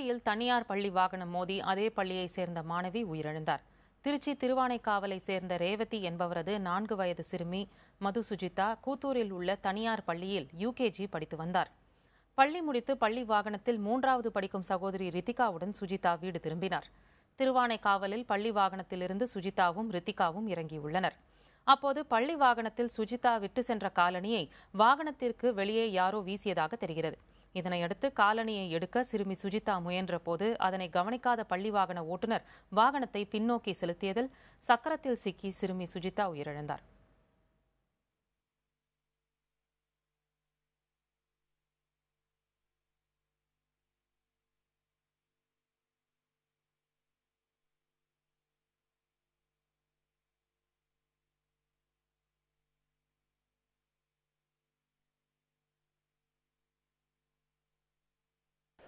சாலையில் தனியார் பள்ளி வாகனம் மோதி அதே பள்ளியைச் சேர்ந்த மாணவி உயிரிழந்தார். திருச்சி திருவானைக்காவலை சேர்ந்த ரேவதி என்பவரது 4 வயது சிறுமி மது சுஜிதா கூத்தூரில் உள்ள தனியார் பள்ளியில் யுகேஜி படித்து வந்தார். பள்ளி முடித்து பள்ளி வாகனத்தில் 3வது படிக்கும் சகோதரி ரித்திகாவுடன் சுஜிதா வீடு திரும்பினார். திருவானைக்காவலில் பள்ளி வாகனத்திலிருந்து சுஜிதாவும் ரித்திகாவும் இறங்கியுள்ளனர். அப்போது பள்ளி வாகனத்தில் சுஜிதா விட்டு சென்ற காலணியை வாகனத்திற்கு வெளியே யாரோ வீசியதாக தெரிகிறது. இதனையடுத்து காலணியை எடுக்க சிறுமி சுஜிதா முயன்றபோது அதனை கவனிக்காத பள்ளி வாகன ஓட்டுநர் வாகனத்தை பின்னோக்கி செலுத்தியதில் சக்கரத்தில் சிக்கி சிறுமி சுஜிதா உயிரிழந்தார்.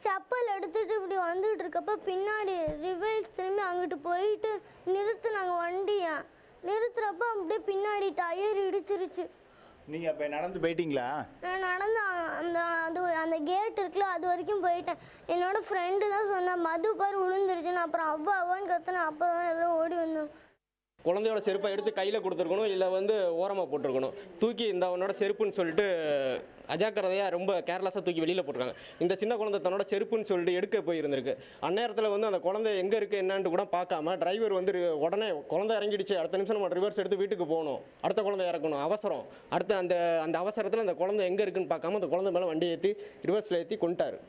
செப்பல் எடுத்துட்டு இப்படி வந்துட்டு இருக்கப்ப பின்னாடி ரிவர்ஸ் திரும்பி அங்கிட்டு போயிட்டு நிறுத்துனாங்க வண்டியை. நிறுத்துறப்ப அப்படியே பின்னாடி டயர் இடிச்சிருச்சு. நீங்க அப்ப நடந்து போயிட்டீங்களா? நான் நடந்து அந்த கேட் இருக்குல்ல அது வரைக்கும் போயிட்டேன். என்னோட ஃப்ரெண்டு தான் சொன்னா மது பாரு விழுந்துருச்சுன்னு. அப்புறம் அவ்வான்னு கத்துனேன். அப்புறம் தான் எல்லாம் ஓடி வந்தோம். குழந்தையோட செருப்பை எடுத்து கையில் கொடுத்துருக்கணும், இல்லை ஓரமாக போட்டிருக்கணும். தூக்கி இந்த அவனோட செருப்புன்னு சொல்லிட்டு அஜாக்கிரதையாக ரொம்ப கேர்லெஸ்ஸாக தூக்கி வெளியில் போட்டிருக்காங்க. இந்த சின்ன குழந்தை தன்னோட செருப்புன்னு சொல்லிட்டு எடுக்க போயிருந்திருக்கு. அந்நேரத்தில் அந்த குழந்தை எங்கே இருக்குது என்னன்ட்டு கூட பார்க்காம டிரைவர் உடனே குழந்தை இறங்கிடுச்சு, அடுத்த நிமிஷம் நம்ம ரிவர்ஸ் எடுத்து வீட்டுக்கு போகணும், அடுத்த குழந்தை இறக்கணும், அவசரம். அடுத்த அந்த அவசரத்தில் அந்த குழந்தை எங்கே இருக்குன்னு பார்க்காம அந்த குழந்தை மேலே வண்டி ஏற்றி ரிவர்ஸில் ஏற்றி கொண்டுட்டார்.